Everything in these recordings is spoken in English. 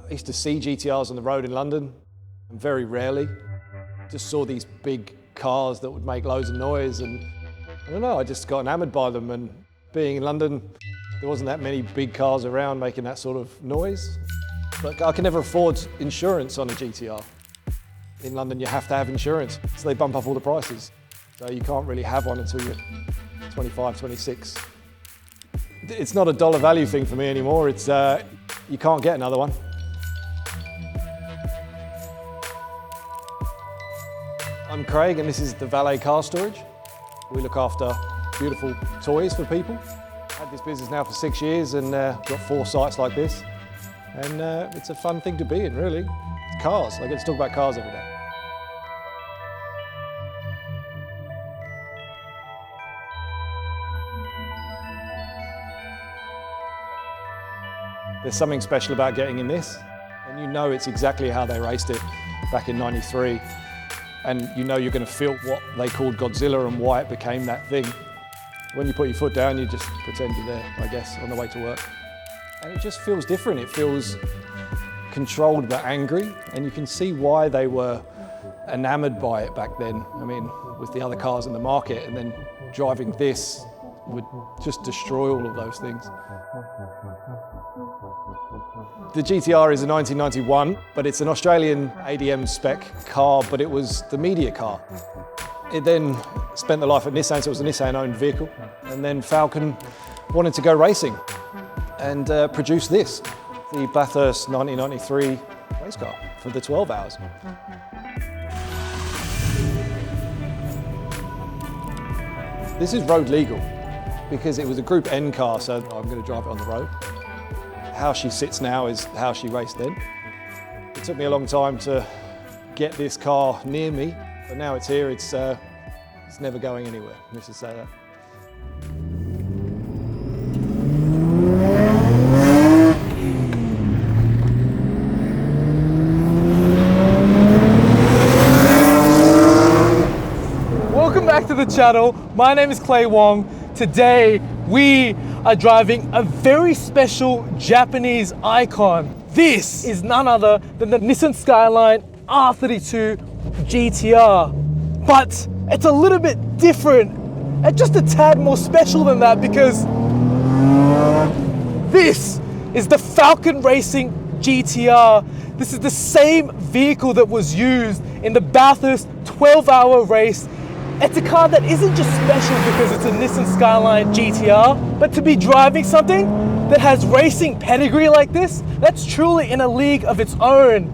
I used to see GTRs on the road in London, and very rarely. Just saw these big cars that would make loads of noise, and I don't know, I just got enamored by them. And being in London, there wasn't that many big cars around making that sort of noise. But I could never afford insurance on a GTR. In London, you have to have insurance, so they bump up all the prices. So you can't really have one until you're 25, 26. It's not a dollar value thing for me anymore. It's, you can't get another one. I'm Craig, and this is the Valet Car Storage. We look after beautiful toys for people. I've had this business now for 6 years and got 4 sites like this. And it's a fun thing to be in, really. It's cars. I get to talk about cars every day. There's something special about getting in this, and you know it's exactly how they raced it back in '93. And you know you're going to feel what they called Godzilla and why it became that thing. When you put your foot down, you just pretend you're there, I guess, on the way to work. And it just feels different. It feels controlled but angry, and you can see why they were enamored by it back then. I mean, with the other cars in the market, and then driving this would just destroy all of those things. The GTR is a 1991, but it's an Australian ADM spec car, but it was the media car. It then spent the life at Nissan, so it was a Nissan-owned vehicle. And then Falken wanted to go racing and produced this, the Bathurst 1993 race car for the 12 hours. This is road legal because it was a Group N car, so I'm going to drive it on the road. How she sits now is how she raced then. It took me a long time to get this car near me, but now it's here. It's never going anywhere, let's just say that. Welcome back to the channel. My name is Wong. Today we are driving a very special Japanese icon. This is none other than the Nissan Skyline R32 GT-R. But it's a little bit different and just a tad more special than that, because this is the Falken Racing GT-R. This is the same vehicle that was used in the Bathurst 12-hour race. It's a car that isn't just special because it's a Nissan Skyline GT-R, but to be driving something that has racing pedigree like this, that's truly in a league of its own.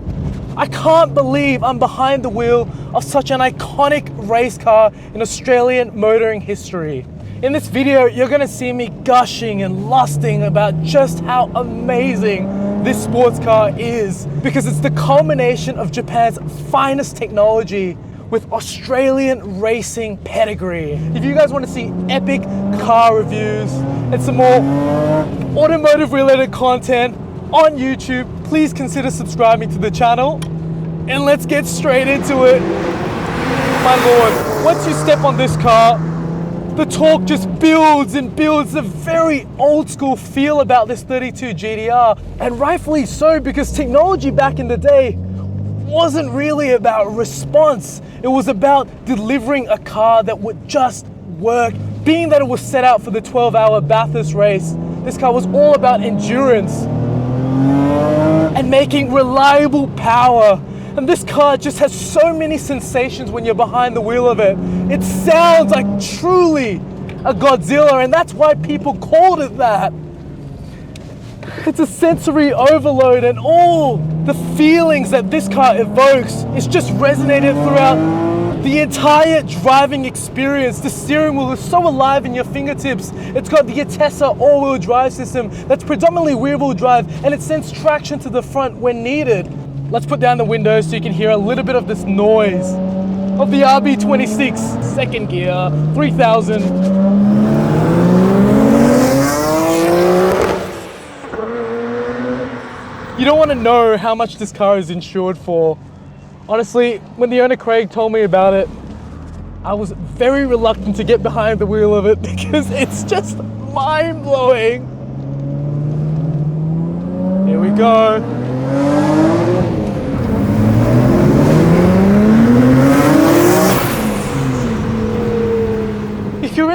I can't believe I'm behind the wheel of such an iconic race car in Australian motoring history. In this video, you're gonna see me gushing and lusting about just how amazing this sports car is, because it's the culmination of Japan's finest technology with Australian racing pedigree. If you guys want to see epic car reviews and some more automotive related content on YouTube, please consider subscribing to the channel, and let's get straight into it. My lord, once you step on this car, the torque just builds and builds. A very old school feel about this 32 GT-R, and rightfully so, because technology back in the day wasn't really about response. It was about delivering a car that would just work. Being that it was set out for the 12-hour Bathurst race, this car was all about endurance and making reliable power. And this car just has so many sensations when you're behind the wheel of it. It sounds like truly a Godzilla, and that's why people called it that. It's a sensory overload, and all the feelings that this car evokes is just resonated throughout the entire driving experience. The steering wheel is so alive in your fingertips. It's got the ATCC all-wheel drive system that's predominantly rear-wheel drive, and it sends traction to the front when needed. Let's put down the windows so you can hear a little bit of this noise of the RB26 second gear 3000. You don't want to know how much this car is insured for. Honestly, when the owner Craig told me about it, I was very reluctant to get behind the wheel of it because it's just mind-blowing. Here we go.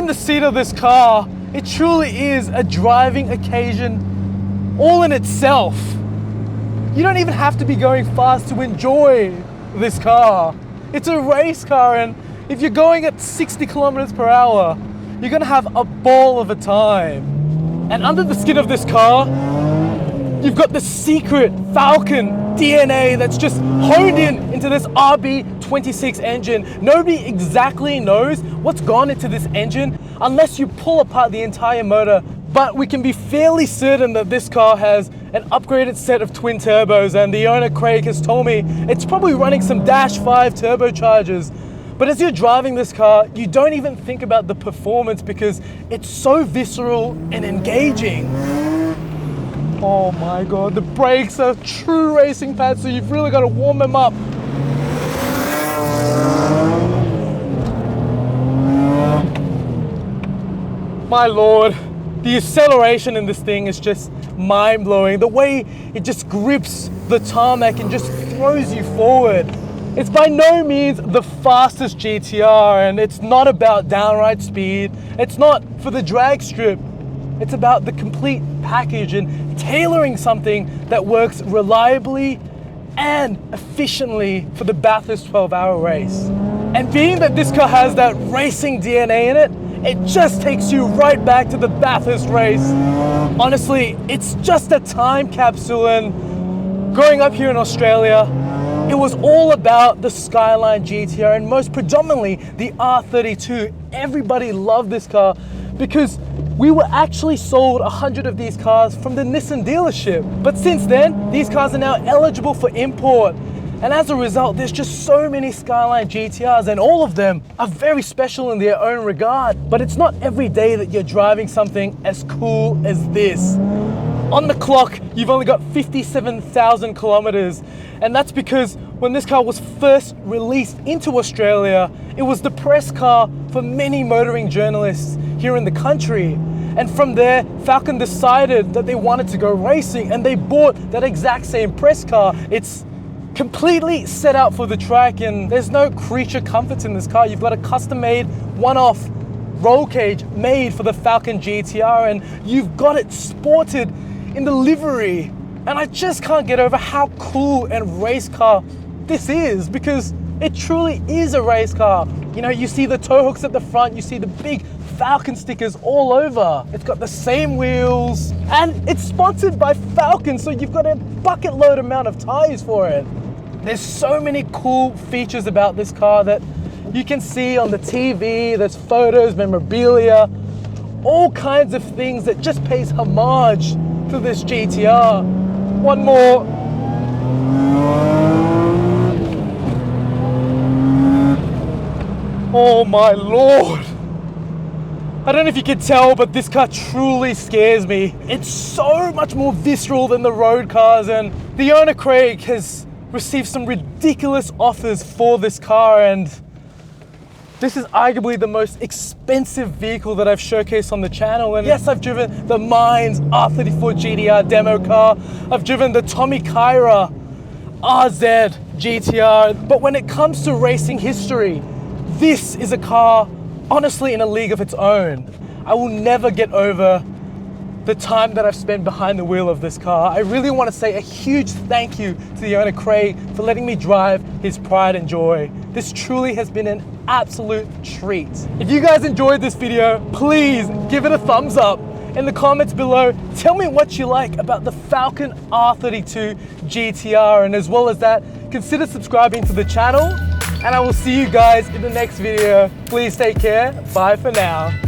the seat of this car, it truly is a driving occasion all in itself. You don't even have to be going fast to enjoy this car. It's a race car, and if you're going at 60 kilometers per hour, you're gonna have a ball of a time. And under the skin of this car, you've got the secret Falken DNA that's just honed into this RB26 engine. Nobody exactly knows what's gone into this engine unless you pull apart the entire motor. But we can be fairly certain that this car has an upgraded set of twin turbos, and the owner Craig has told me it's probably running some Dash 5 turbochargers. But as you're driving this car, you don't even think about the performance because it's so visceral and engaging. Oh my God, the brakes are true racing pads, so you've really got to warm them up. My Lord, the acceleration in this thing is just mind-blowing. The way it just grips the tarmac and just throws you forward. It's by no means the fastest GTR, and it's not about downright speed. It's not for the drag strip. It's about the complete package and tailoring something that works reliably and efficiently for the Bathurst 12-hour race. And being that this car has that racing DNA in it, it just takes you right back to the Bathurst race. Honestly, it's just a time capsule, and growing up here in Australia, it was all about the Skyline GTR, and most predominantly the R32. Everybody loved this car because we were actually sold 100 of these cars from the Nissan dealership. But since then, these cars are now eligible for import. And as a result, there's just so many Skyline GTRs, and all of them are very special in their own regard. But it's not every day that you're driving something as cool as this. On the clock, you've only got 57,000 kilometers. And that's because when this car was first released into Australia, it was the press car for many motoring journalists here in the country. And from there, Falken decided that they wanted to go racing, and they bought that exact same press car. It's completely set out for the track, and there's no creature comforts in this car. You've got a custom-made, one-off roll cage made for the Falken GTR, and you've got it sported in the livery. And I just can't get over how cool and race car this is, because it truly is a race car. You know, you see the tow hooks at the front, you see the big Falken stickers all over. It's got the same wheels, and it's sponsored by Falken, so you've got a bucket load amount of tires for it. There's so many cool features about this car that you can see on the TV. There's photos, memorabilia, all kinds of things that just pays homage to this GTR. One more. Oh my Lord. I don't know if you can tell, but this car truly scares me. It's so much more visceral than the road cars, and the owner Craig has received some ridiculous offers for this car, and this is arguably the most expensive vehicle that I've showcased on the channel. And yes, I've driven the Mines R32 GTR demo car. I've driven the Tommy Kyra RZ GTR. But when it comes to racing history, this is a car, honestly, in a league of its own. I will never get over the time that I've spent behind the wheel of this car. I really want to say a huge thank you to the owner Craig for letting me drive his pride and joy. This truly has been an absolute treat. If you guys enjoyed this video, please give it a thumbs up. In the comments below, tell me what you like about the Falken R32 GTR, and as well as that, consider subscribing to the channel, and I will see you guys in the next video. Please take care. Bye for now.